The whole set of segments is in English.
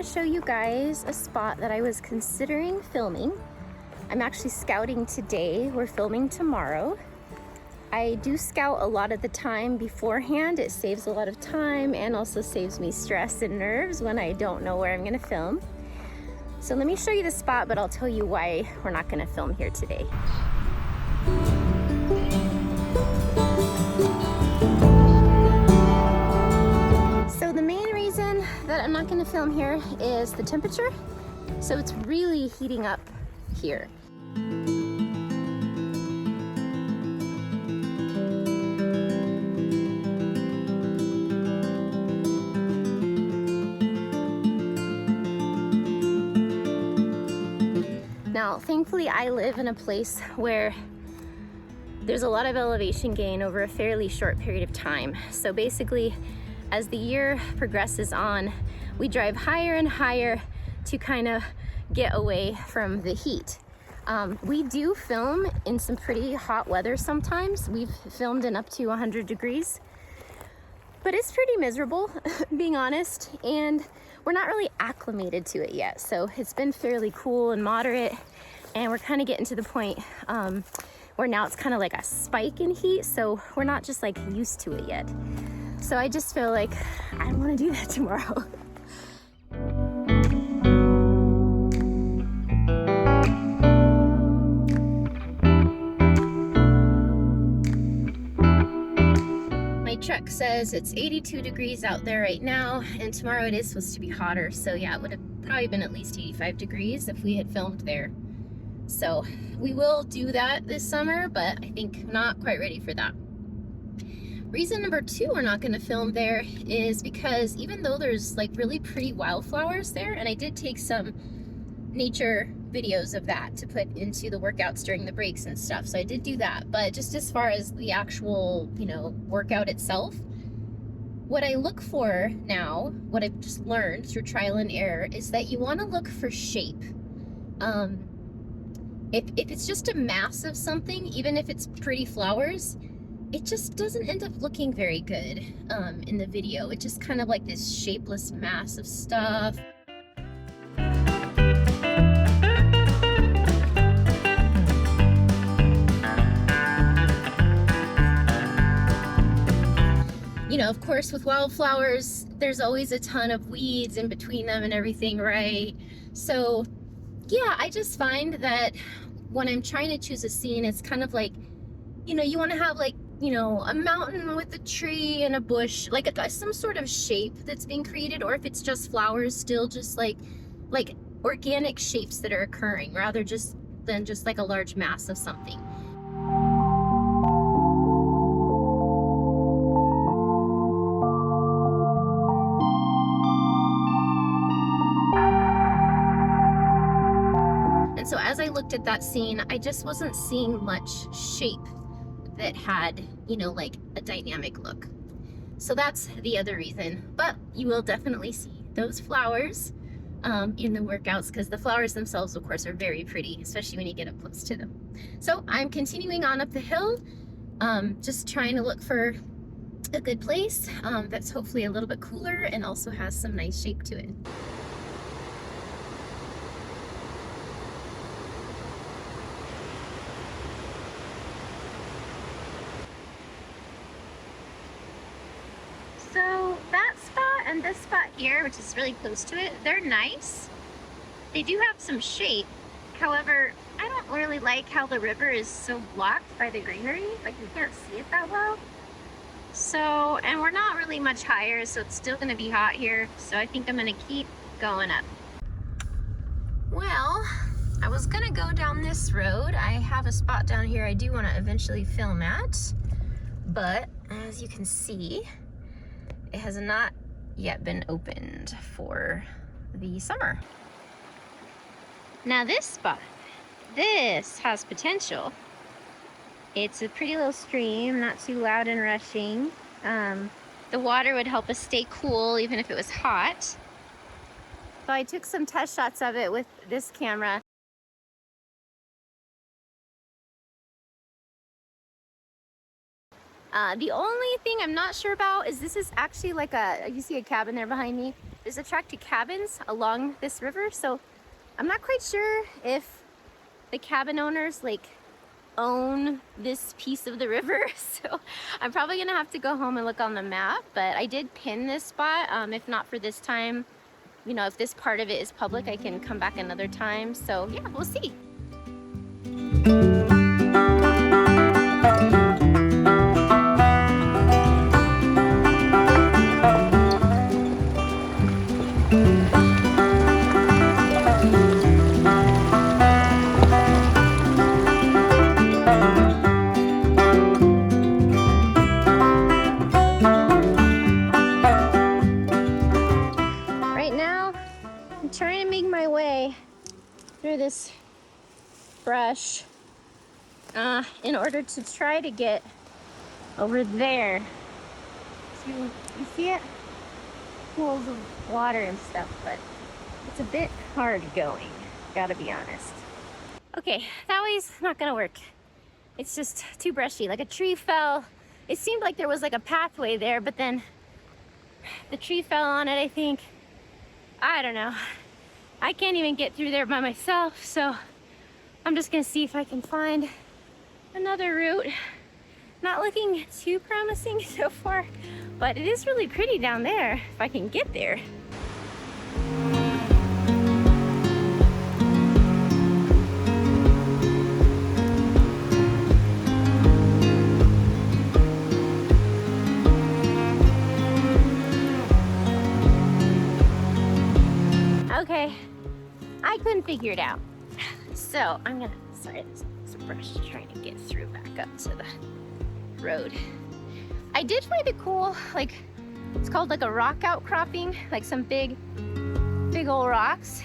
show you guys a spot that I was considering filming. I'm actually scouting today. We're filming tomorrow. I do scout a lot of the time beforehand. It saves a lot of time and also saves me stress and nerves when I don't know where I'm gonna film. So let me show you the spot, but I'll tell you why we're not gonna film here today. So the main reason that I'm not gonna film here is the temperature. So it's really heating up here. Now, thankfully, I live in a place where there's a lot of elevation gain over a fairly short period of time. So basically, as the year progresses on, we drive higher and higher to kind of get away from the heat. We do film in some pretty hot weather sometimes. We've filmed in up to 100 degrees, but it's pretty miserable, being honest, and we're not really acclimated to it yet. So it's been fairly cool and moderate, and we're kind of getting to the point where now it's kind of like a spike in heat, so we're not just like used to it yet. So I just feel like I don't want to do that tomorrow. My truck says it's 82 degrees out there right now, and tomorrow it is supposed to be hotter. So yeah, it would have probably been at least 85 degrees if we had filmed there. So we will do that this summer, but I think not quite ready for that. Reason number two we're not going to film there is because even though there's like really pretty wildflowers there, and I did take some nature videos of that to put into the workouts during the breaks and stuff, so I did do that, but just as far as the actual, workout itself, what I look for now, what I've just learned through trial and error, is that you want to look for shape. If it's just a mass of something, even if it's pretty flowers, it just doesn't end up looking very good in the video. It's just kind of like this shapeless mass of stuff. Of course, with wildflowers, there's always a ton of weeds in between them and everything, right? So yeah, I just find that when I'm trying to choose a scene, it's kind of like, you want to have like, a mountain with a tree and a bush, like some sort of shape that's being created, or if it's just flowers, still just like organic shapes that are occurring rather than just like a large mass of something. And so as I looked at that scene, I just wasn't seeing much shape that had, like a dynamic look. So that's the other reason. But you will definitely see those flowers in the workouts, because the flowers themselves, of course, are very pretty, especially when you get up close to them. So I'm continuing on up the hill, just trying to look for a good place that's hopefully a little bit cooler and also has some nice shape to it. So that spot and this spot here, which is really close to it, they're nice. They do have some shape. However, I don't really like how the river is so blocked by the greenery. Like, you can't see it that well. So, and we're not really much higher, so it's still gonna be hot here. So I think I'm gonna keep going up. Well, I was gonna go down this road. I have a spot down here I do wanna eventually film at, but as you can see, it has not yet been opened for the summer. Now this spot, this has potential. It's a pretty little stream, not too loud and rushing. The water would help us stay cool even if it was hot. So I took some test shots of it with this camera. The only thing I'm not sure about is this is actually like you see a cabin there behind me? there's attracted cabins along this river, so I'm not quite sure if the cabin owners like own this piece of the river. So I'm probably gonna have to go home and look on the map, but I did pin this spot. If not for this time, you know, if this part of it is public, I can come back another time. So yeah, we'll see. Through this brush in order to try to get over there. So you see it? Pools of water and stuff, but it's a bit hard going, gotta be honest. Okay, that way's not gonna work. It's just too brushy. Like a tree fell. It seemed like there was like a pathway there, but then the tree fell on it, I think. I don't know. I can't even get through there by myself, so I'm just gonna see if I can find another route. Not looking too promising so far, but it is really pretty down there if I can get there. Okay, I couldn't figure it out. So I'm gonna, sorry, there's a brush trying to get through back up to the road. I did find it cool, like, it's called like a rock outcropping, like some big old rocks.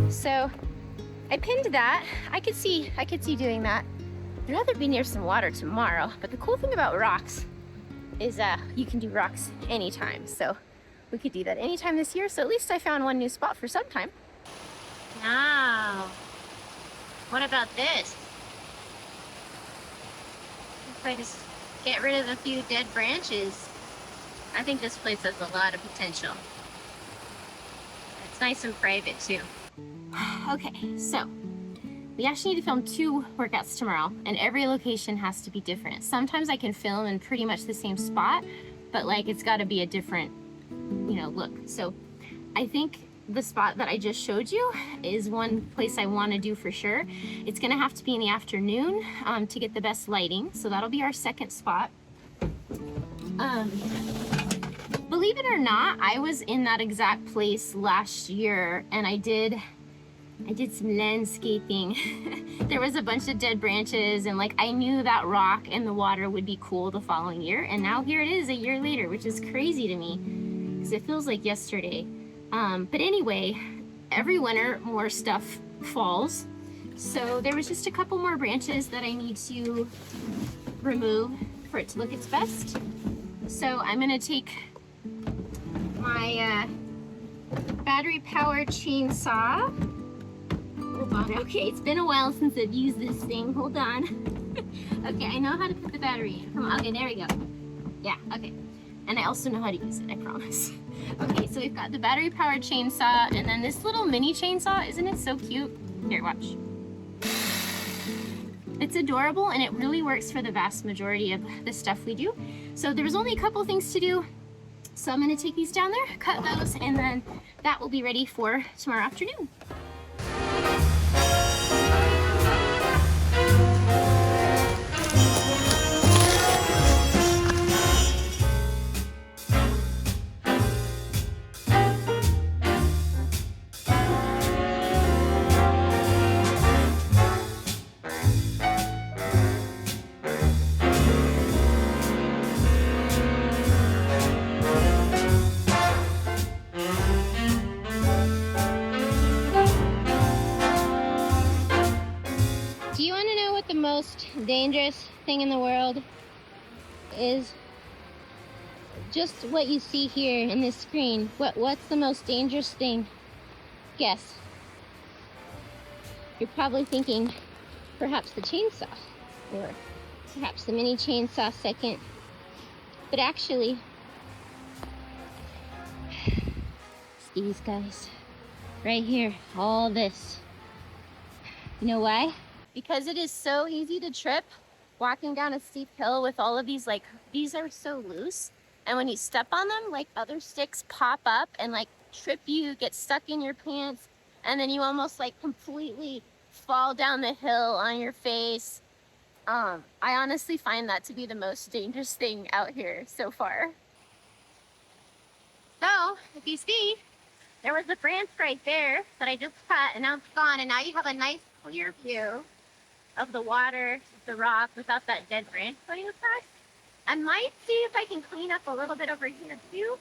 So I pinned that. I could see doing that. I'd rather be near some water tomorrow, but the cool thing about rocks is you can do rocks anytime. So we could do that anytime this year, so at least I found one new spot for some time. Now, what about this? If I just get rid of a few dead branches, I think this place has a lot of potential. It's nice and private too. Okay, so we actually need to film 2 workouts tomorrow, and every location has to be different. Sometimes I can film in pretty much the same spot, but like it's got to be a different, you know, look. So I think the spot that I just showed you is one place I want to do for sure. It's gonna have to be in the afternoon to get the best lighting, so that'll be our second spot. Believe it or not, I was in that exact place last year, and I did some landscaping. There was a bunch of dead branches, and like I knew that rock and the water would be cool the following year, and now here it is a year later, which is crazy to me because it feels like yesterday. But anyway, every winter more stuff falls, so there was just a couple more branches that I need to remove for it to look its best. So I'm gonna take my battery powered chainsaw. Hold on, okay, it's been a while since I've used this thing, hold on. Okay, I know how to put the battery in. Come on, okay, there we go. Yeah, okay. And I also know how to use it, I promise. Okay, so we've got the battery powered chainsaw, and then this little mini chainsaw. Isn't it so cute? Here, watch. It's adorable, and it really works for the vast majority of the stuff we do. So there was only a couple things to do. So I'm gonna take these down there, cut those, and then that will be ready for tomorrow afternoon. Most dangerous thing in the world is just what you see here in this screen. What's the most dangerous thing? Guess. You're probably thinking perhaps the chainsaw, or perhaps the mini chainsaw second. But actually, these guys. Right here, all this. You know why? Because it is so easy to trip walking down a steep hill with all of these, like, these are so loose. And when you step on them, like, other sticks pop up and like trip you, get stuck in your pants, and then you almost like completely fall down the hill on your face. I honestly find that to be the most dangerous thing out here so far. So, if you see, there was a branch right there that I just cut, and now it's gone, and now you have a nice clear view of the water, the rock, without that dead branch going across. I might see if I can clean up a little bit over here too.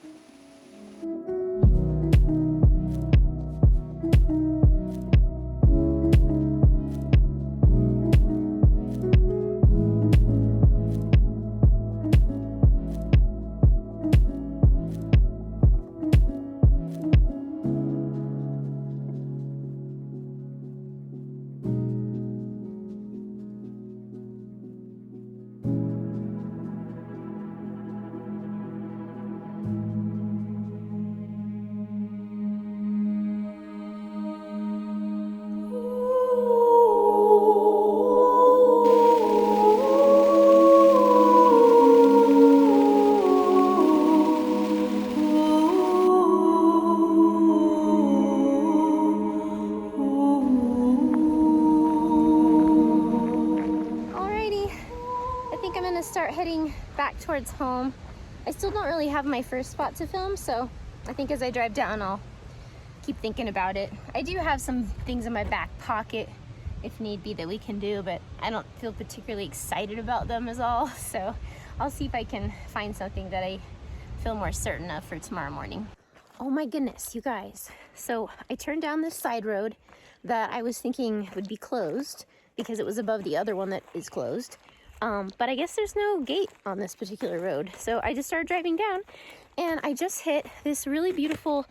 Start heading back towards home. I still don't really have my first spot to film, so I think as I drive down I'll keep thinking about it. I do have some things in my back pocket if need be that we can do, but I don't feel particularly excited about them is all, so I'll see if I can find something that I feel more certain of for tomorrow morning. Oh my goodness, you guys. So I turned down this side road that I was thinking would be closed because it was above the other one that is closed. But I guess there's no gate on this particular road. So I just started driving down and I just hit this really beautiful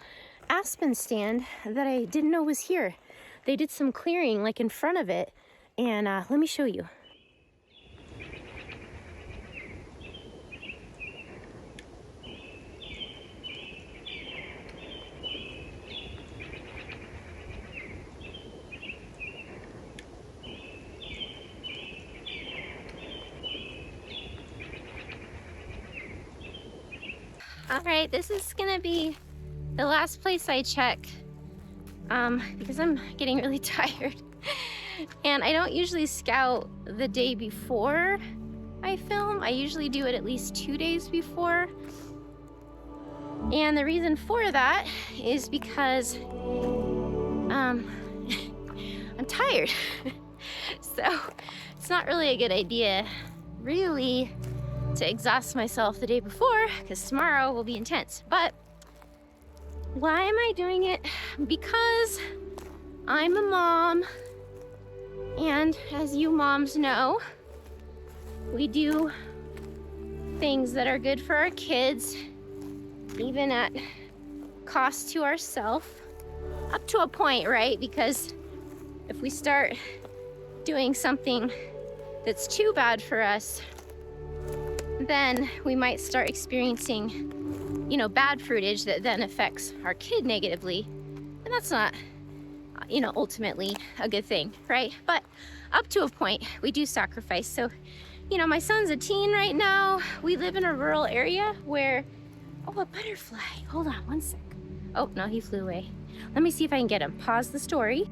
aspen stand that I didn't know was here. They did some clearing like in front of it, and let me show you. All right, this is gonna be the last place I check because I'm getting really tired. And I don't usually scout the day before I film. I usually do it at least 2 days before. And the reason for that is because I'm tired. So it's not really a good idea, really, to exhaust myself the day before, because tomorrow will be intense. But why am I doing it? Because I'm a mom, and as you moms know, we do things that are good for our kids, even at cost to ourselves, up to a point, right? Because if we start doing something that's too bad for us, then we might start experiencing, bad fruitage that then affects our kid negatively. And that's not, ultimately a good thing, right? But up to a point, we do sacrifice. So, my son's a teen right now. We live in a rural area where, oh, a butterfly. Hold on one sec. Oh, no, he flew away. Let me see if I can get him. Pause the story.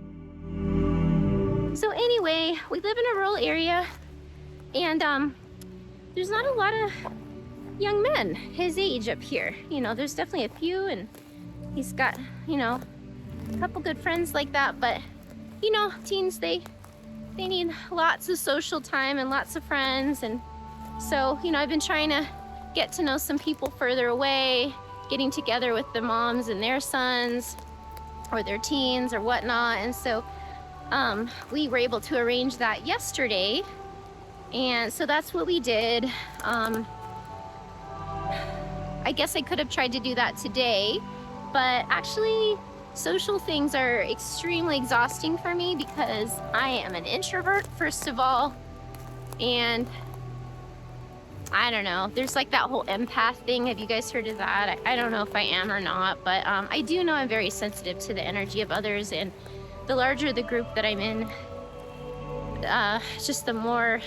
So anyway, we live in a rural area, and there's not a lot of young men his age up here. There's definitely a few, and he's got, a couple good friends like that, but, teens, they need lots of social time and lots of friends. And so, I've been trying to get to know some people further away, getting together with the moms and their sons or their teens or whatnot. And so we were able to arrange that yesterday. And so that's what we did. I guess I could have tried to do that today, but actually social things are extremely exhausting for me because I am an introvert, first of all, and I don't know. There's like that whole empath thing. Have you guys heard of that? I don't know if I am or not, but I do know I'm very sensitive to the energy of others, and the larger the group that I'm in, just the more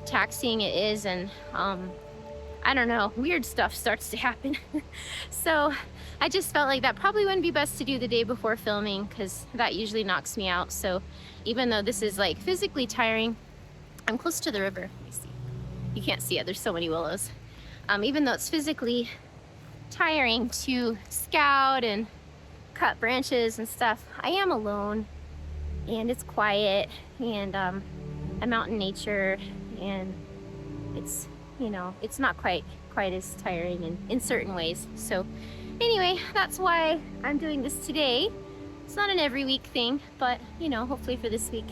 taxing it is, and I don't know, weird stuff starts to happen. So I just felt like that probably wouldn't be best to do the day before filming, because that usually knocks me out. So even though this is like physically tiring, I'm close to the river. Let me see. You can't see it, there's so many willows. Even though it's physically tiring to scout and cut branches and stuff, I am alone, and it's quiet, and I'm out in nature, and it's, you know, it's not quite as tiring in certain ways. So anyway, that's why I'm doing this today. It's not an every week thing, but you know, hopefully for this week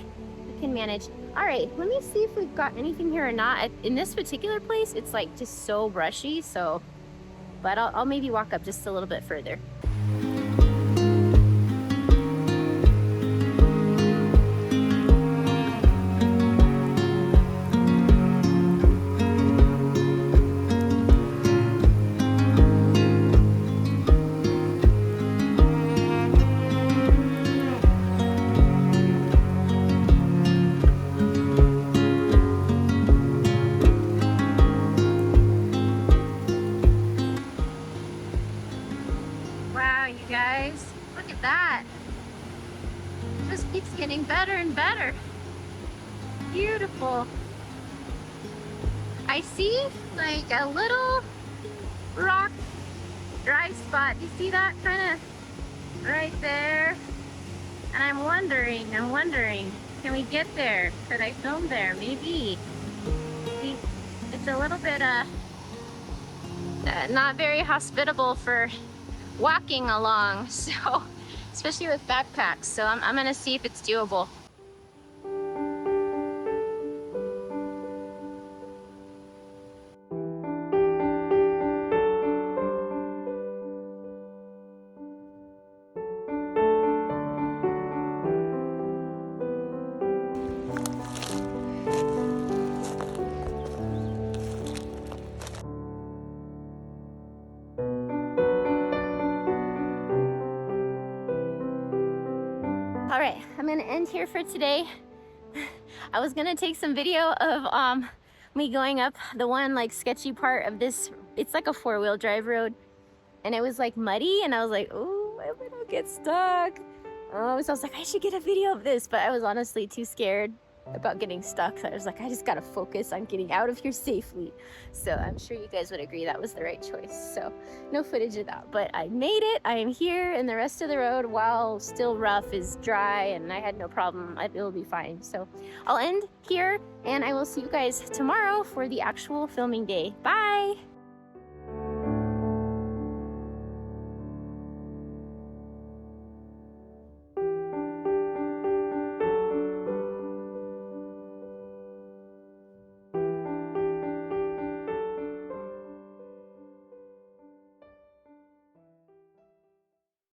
we can manage. All right, let me see if we've got anything here or not. In this particular place, it's like just so brushy, so, but I'll maybe walk up just a little bit further. Wow, you guys, look at that. It just keeps getting better and better. Beautiful. I see like a little rock dry spot. You see that kind of right there? And I'm wondering, can we get there? Could I film there? Maybe. See, it's a little bit not very hospitable for walking along, so especially with backpacks. So I'm gonna see if it's doable. All right, I'm gonna end here for today. I was gonna take some video of me going up the one like sketchy part of this. It's like a 4-wheel drive road, and it was like muddy, and I was like, oh, I hope I don't get stuck. Oh, so I was like, I should get a video of this, but I was honestly too scared about getting stuck. So I was like, I just gotta focus on getting out of here safely. So I'm sure you guys would agree that was the right choice. So no footage of that, but I made it. I am here, and the rest of the road, while still rough, is dry, and I had no problem. It'll be fine. So I'll end here, and I will see you guys tomorrow for the actual filming day. Bye.